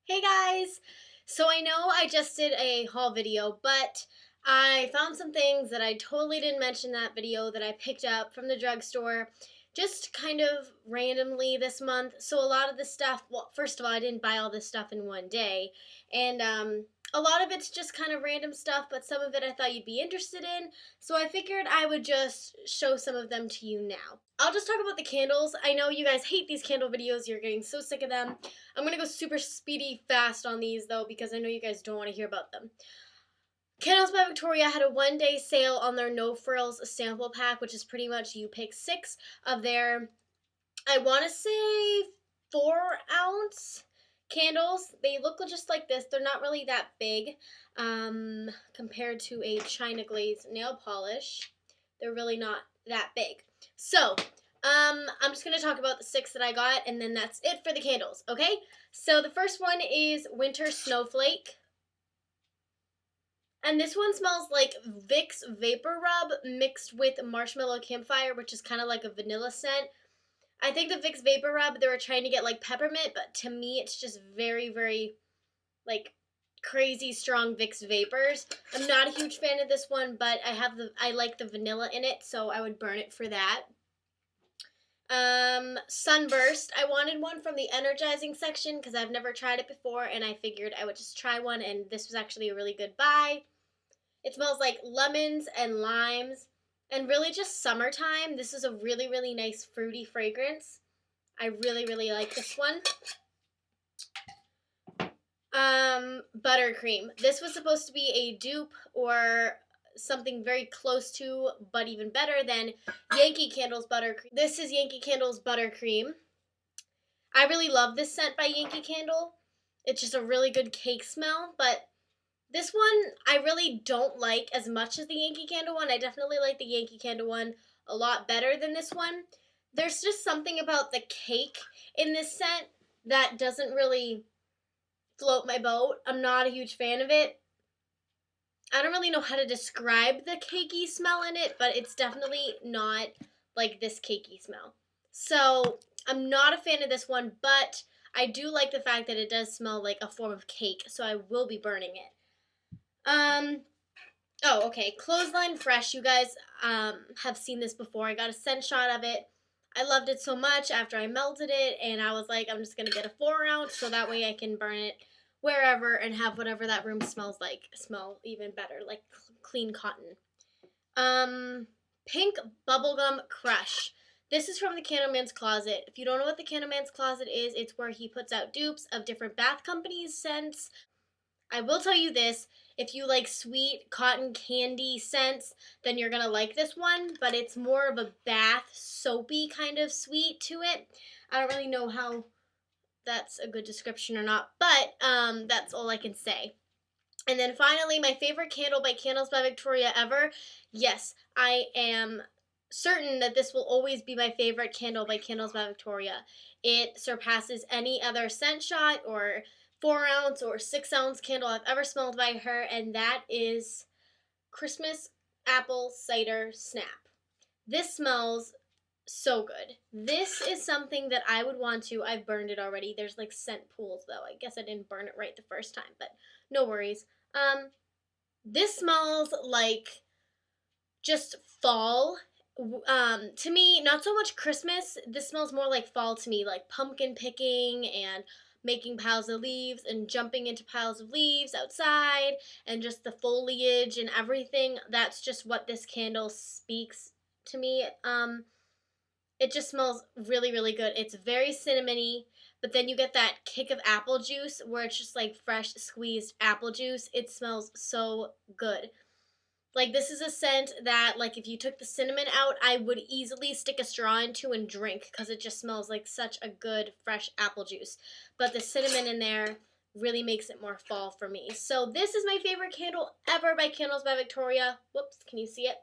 Hey guys! So I know I just did a haul video, but I found some things that I totally didn't mention in that video that I picked up from the drugstore just kind of randomly this month. So a lot of this stuff, well, first of all, I didn't buy all this stuff in one day, and a lot of it's just kind of random stuff, but some of it I thought you'd be interested in, so I figured I would just show some of them to you now. I'll just talk about the candles. I know you guys hate these candle videos, you're getting so sick of them. I'm gonna go super speedy fast on these though because I know you guys don't want to hear about them. Candles by Victoria had a 1-day sale on their No Frills sample pack, which is pretty much you pick 6 of their, I want to say 4-ounce candles. They look just like this. They're not really that big compared to a China Glaze nail polish. They're really not that big. So, I'm just going to talk about the 6 that I got, and then that's it for the candles, okay? So the first one is Winter Snowflake. And this one smells like Vicks Vapor Rub mixed with Marshmallow Campfire, which is kind of like a vanilla scent. I think the Vicks Vapor Rub, they were trying to get like peppermint, but to me it's just very, very like crazy strong Vicks Vapors. I'm not a huge fan of this one, but I like the vanilla in it, so I would burn it for that. Sunburst. I wanted one from the energizing section because I've never tried it before, and I figured I would just try one, and this was actually a really good buy. It smells like lemons and limes, and really just summertime. This is a really, really nice fruity fragrance. I really, really like this one. Buttercream. This was supposed to be a dupe or something very close to, but even better than Yankee Candle's Buttercream. This is Yankee Candle's Buttercream. I really love this scent by Yankee Candle. It's just a really good cake smell, but this one I really don't like as much as the Yankee Candle one. I definitely like the Yankee Candle one a lot better than this one. There's just something about the cake in this scent that doesn't really float my boat. I'm not a huge fan of it. I don't really know how to describe the cakey smell in it, but it's definitely not like this cakey smell. So I'm not a fan of this one, but I do like the fact that it does smell like a form of cake, so I will be burning it. Oh, okay, Clothesline Fresh. You guys have seen this before. I got a scent shot of it. I loved it so much after I melted it, and I was like, I'm just going to get a 4-ounce so that way I can burn it wherever and have whatever that room smells like smell even better, like clean cotton. Pink Bubblegum Crush. This is from the Candleman's Closet. If you don't know what the Candleman's Closet is, it's where he puts out dupes of different bath companies' scents. I will tell you this, if you like sweet cotton candy scents, then you're going to like this one, but it's more of a bath soapy kind of sweet to it. I don't really know how that's a good description or not, but that's all I can say. And then finally, my favorite candle by Candles by Victoria ever. Yes, I am certain that this will always be my favorite candle by Candles by Victoria. It surpasses any other scent shot or 4-ounce or 6-ounce candle I've ever smelled by her, and that is Christmas Apple Cider Snap. This smells so good. This is something that I would want to. I've burned it already. There's like scent pools though. I guess I didn't burn it right the first time, but no worries. This smells like just fall. To me, not so much Christmas. This smells more like fall to me, like pumpkin picking and making piles of leaves and jumping into piles of leaves outside and just the foliage and everything. That's just what this candle speaks to me. It just smells really, really good. It's very cinnamony, but then you get that kick of apple juice where it's just like fresh squeezed apple juice. It smells so good. Like, this is a scent that, like, if you took the cinnamon out, I would easily stick a straw into and drink because it just smells like such a good fresh apple juice. But the cinnamon in there really makes it more fall for me. So this is my favorite candle ever by Candles by Victoria. Whoops, can you see it?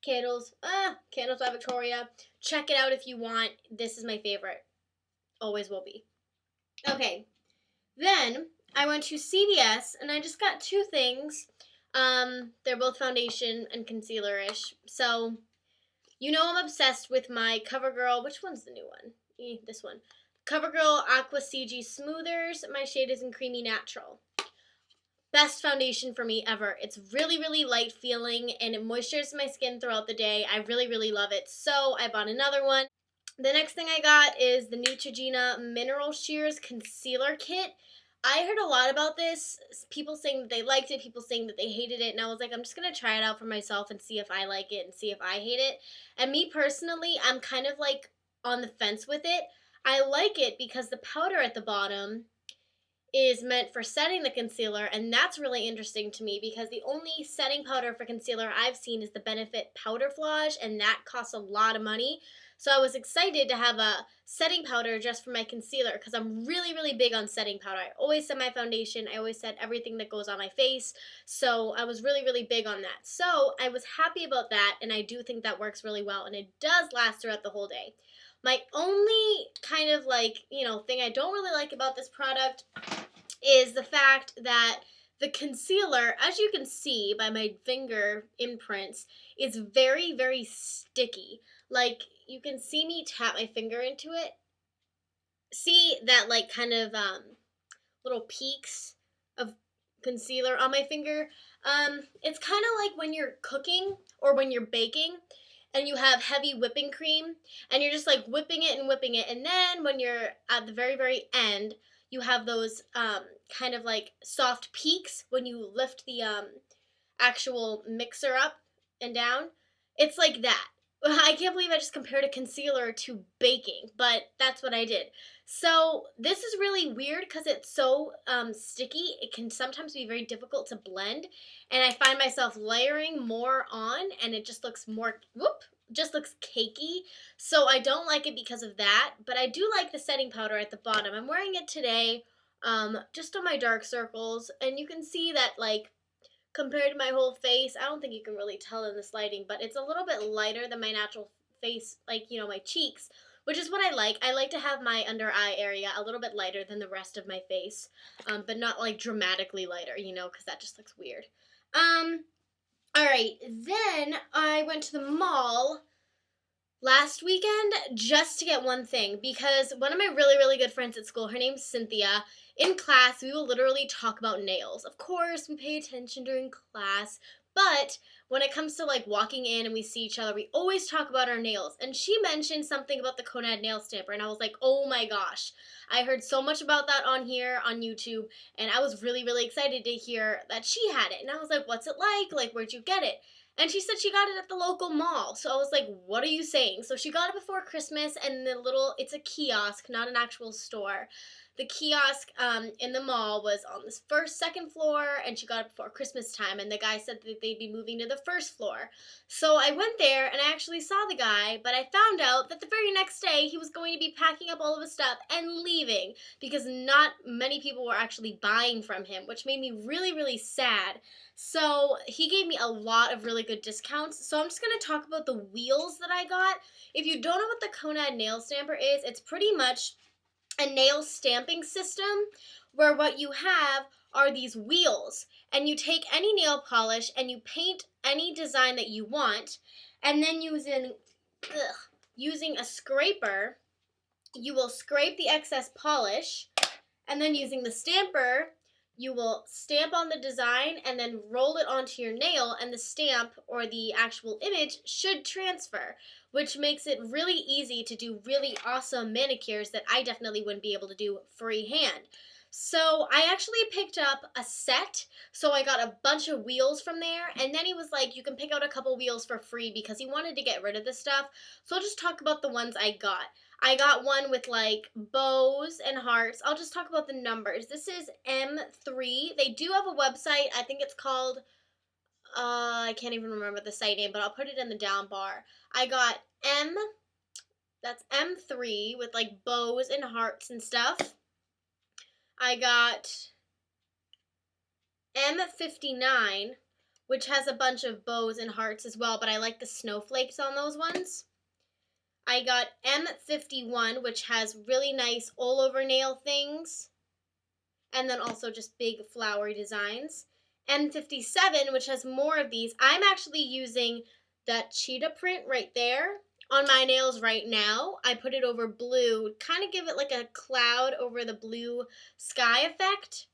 Candles by Victoria. Check it out if you want. This is my favorite. Always will be. Okay, then I went to CVS and I just got 2 things. They're both foundation and concealer-ish. So, you know I'm obsessed with my CoverGirl. Which one's the new one? This one. CoverGirl Aqua CG Smoothers. My shade is in Creamy Natural. Best foundation for me ever. It's really, really light feeling and it moisturizes my skin throughout the day. I really, really love it. So I bought another one. The next thing I got is the Neutrogena Mineral Shears Concealer Kit. I heard a lot about this. People saying that they liked it, people saying that they hated it, and I was like, I'm just going to try it out for myself and see if I like it and see if I hate it. And me personally, I'm kind of like on the fence with it. I like it because the powder at the bottom is meant for setting the concealer, and that's really interesting to me because the only setting powder for concealer I've seen is the Benefit Powder Flage, and that costs a lot of money. So I was excited to have a setting powder just for my concealer because I'm really, really big on setting powder. I always set my foundation. I always set everything that goes on my face. So I was really, really big on that. So I was happy about that, and I do think that works really well, and it does last throughout the whole day. My only kind of like, thing I don't really like about this product is the fact that the concealer, as you can see by my finger imprints, is very, very sticky. Like, you can see me tap my finger into it. See that, like, kind of little peaks of concealer on my finger? It's kind of like when you're cooking or when you're baking and you have heavy whipping cream and you're just like whipping it, and then when you're at the very, very end, you have those kind of like soft peaks when you lift the actual mixer up and down. It's like that. I can't believe I just compared a concealer to baking, but that's what I did. So this is really weird because it's so sticky. It can sometimes be very difficult to blend, and I find myself layering more on, and it just looks more, just looks cakey. So I don't like it because of that, but I do like the setting powder at the bottom. I'm wearing it today just on my dark circles, and you can see that, like, compared to my whole face, I don't think you can really tell in this lighting, but it's a little bit lighter than my natural face, like, my cheeks, which is what I like. I like to have my under eye area a little bit lighter than the rest of my face, but not like dramatically lighter, because that just looks weird. Alright, then I went to the mall last weekend just to get one thing because one of my really, really good friends at school, her name's Cynthia, in class we will literally talk about nails. Of course, we pay attention during class, but when it comes to like walking in and we see each other, we always talk about our nails. And she mentioned something about the Conad nail stamper, and I was like, oh my gosh, I heard so much about that on here on YouTube, and I was really, really excited to hear that she had it. And I was like, what's it like? Like, where'd you get it? And she said she got it at the local mall. So I was like, what are you saying? So she got it before Christmas, and it's a kiosk, not an actual store. The kiosk in the mall was on this second floor, and she got it before Christmas time, and the guy said that they'd be moving to the first floor. So I went there, and I actually saw the guy, but I found out that the very next day he was going to be packing up all of his stuff and leaving because not many people were actually buying from him, which made me really, really sad. So he gave me a lot of really good discounts. So I'm just going to talk about the wheels that I got. If you don't know what the Conad nail stamper is, it's pretty much a nail stamping system where what you have are these wheels, and you take any nail polish and you paint any design that you want, and then using a scraper, you will scrape the excess polish, and then using the stamper, you will stamp on the design and then roll it onto your nail, and the stamp or the actual image should transfer, which makes it really easy to do really awesome manicures that I definitely wouldn't be able to do freehand. So I actually picked up a set, so I got a bunch of wheels from there, and then he was like, you can pick out a couple wheels for free because he wanted to get rid of this stuff. So I'll just talk about the ones I got. I got one with like bows and hearts. I'll just talk about the numbers. This is M3. They do have a website. I think it's called, I can't even remember the site name, but I'll put it in the down bar. I got that's M3 with like bows and hearts and stuff. I got M59, which has a bunch of bows and hearts as well, but I like the snowflakes on those ones. I got M51, which has really nice all-over nail things, and then also just big flowery designs. M57, which has more of these. I'm actually using that cheetah print right there on my nails right now. I put it over blue, kind of give it like a cloud over the blue sky effect.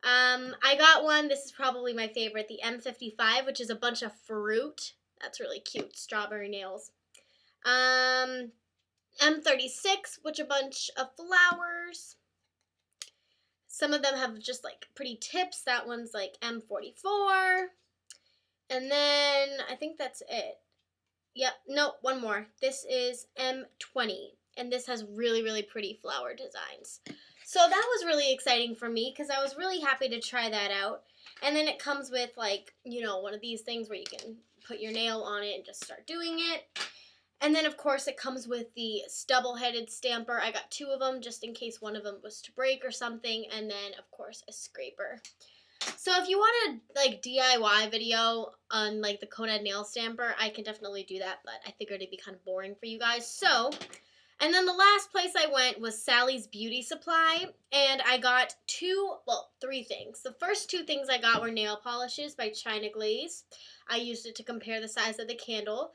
I got one, this is probably my favorite, the M55, which is a bunch of fruit. That's really cute, strawberry nails. M36, which a bunch of flowers. Some of them have just like pretty tips. That one's like M44. And then I think that's it. Yep, no, one more. This is M20, and this has really, really pretty flower designs. So that was really exciting for me because I was really happy to try that out. And then it comes with like, you know, one of these things where you can put your nail on it and just start doing it. And then, of course, it comes with the stubble-headed stamper. I got 2 of them just in case one of them was to break or something. And then, of course, a scraper. So if you want a like DIY video on like the Conehead nail stamper, I can definitely do that, but I figured it'd be kind of boring for you guys. So, and then the last place I went was Sally's Beauty Supply, and I got 3 things. The first 2 things I got were nail polishes by China Glaze. I used it to compare the size of the candle.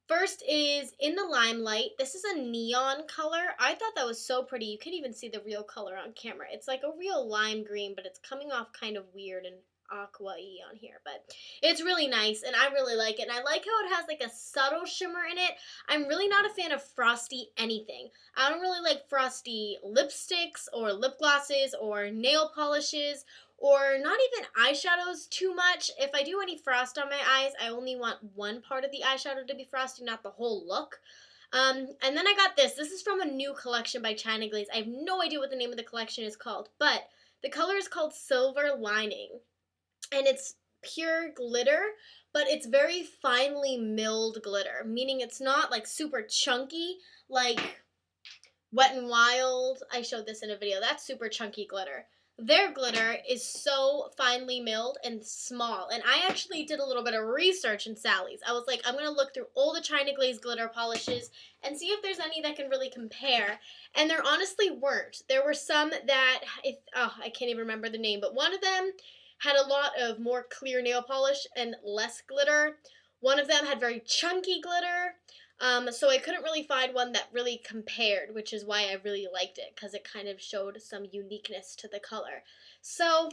First is In the Limelight. This is a neon color. I thought that was so pretty. You can even see the real color on camera. It's like a real lime green, but it's coming off kind of weird and aqua-y on here. But it's really nice, and I really like it. And I like how it has like a subtle shimmer in it. I'm really not a fan of frosty anything. I don't really like frosty lipsticks or lip glosses or nail polishes or not even eyeshadows too much. If I do any frost on my eyes, I only want one part of the eyeshadow to be frosty, not the whole look. And then I got this. This is from a new collection by China Glaze. I have no idea what the name of the collection is called, but the color is called Silver Lining. And it's pure glitter, but it's very finely milled glitter, meaning it's not like super chunky like Wet n Wild. I showed this in a video. That's super chunky glitter. Their glitter is so finely milled and small. And I actually did a little bit of research in Sally's. I was like, I'm going to look through all the China Glaze glitter polishes and see if there's any that can really compare. And there honestly weren't. There were some that, I can't even remember the name, but one of them had a lot of more clear nail polish and less glitter. One of them had very chunky glitter. So I couldn't really find one that really compared, which is why I really liked it, because it kind of showed some uniqueness to the color. So,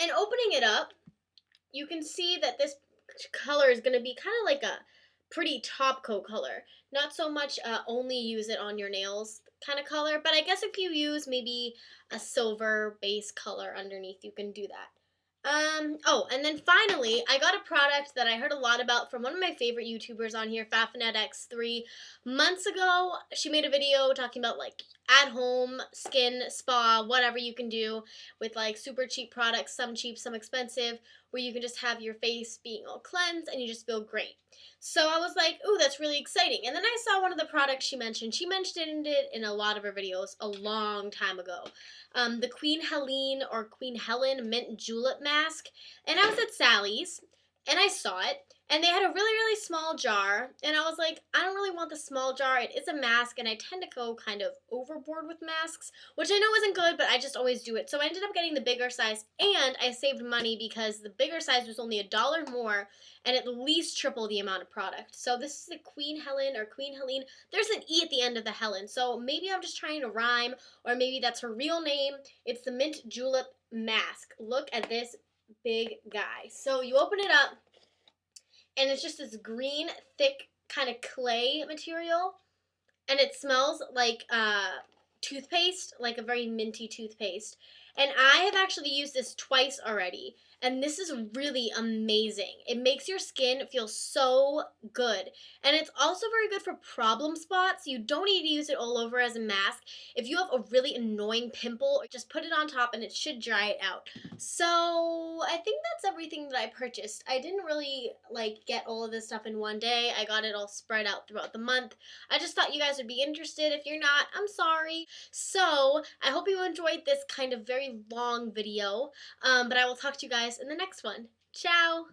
in opening it up, you can see that this color is going to be kind of like a pretty top coat color. Not so much only use it on your nails kind of color, but I guess if you use maybe a silver base color underneath, you can do that. And then finally, I got a product that I heard a lot about from one of my favorite YouTubers on here, FafinetX3. Months ago, she made a video talking about like at-home skin spa, whatever you can do with like super cheap products, some cheap, some expensive, where you can just have your face being all cleansed and you just feel great. So I was like, ooh, that's really exciting. And then I saw one of the products she mentioned. She mentioned it in a lot of her videos a long time ago. The Queen Helen Mint Julep Mask. And I was at Sally's, and I saw it, and they had a really, really small jar, and I was like, I don't really want the small jar. It is a mask, and I tend to go kind of overboard with masks, which I know isn't good, but I just always do it. So I ended up getting the bigger size, and I saved money because the bigger size was only $1 more, and at least triple the amount of product. So this is a Queen Helen or Queen Helene. There's an E at the end of the Helen, so maybe I'm just trying to rhyme, or maybe that's her real name. It's the Mint Julep Mask. Look at this big guy. So you open it up, and it's just this green, thick kind of clay material, and it smells like toothpaste, like a very minty toothpaste. And I have actually used this twice already, and this is really amazing. It makes your skin feel so good, and it's also very good for problem spots. You don't need to use it all over as a mask. If you have a really annoying pimple, just put it on top and it should dry it out. So I think that's everything that I purchased. I didn't really get all of this stuff in one day. I got it all spread out throughout the month. I just thought you guys would be interested. If you're not, I'm sorry. So I hope you enjoyed this kind of very long video, but I will talk to you guys in the next one. Ciao!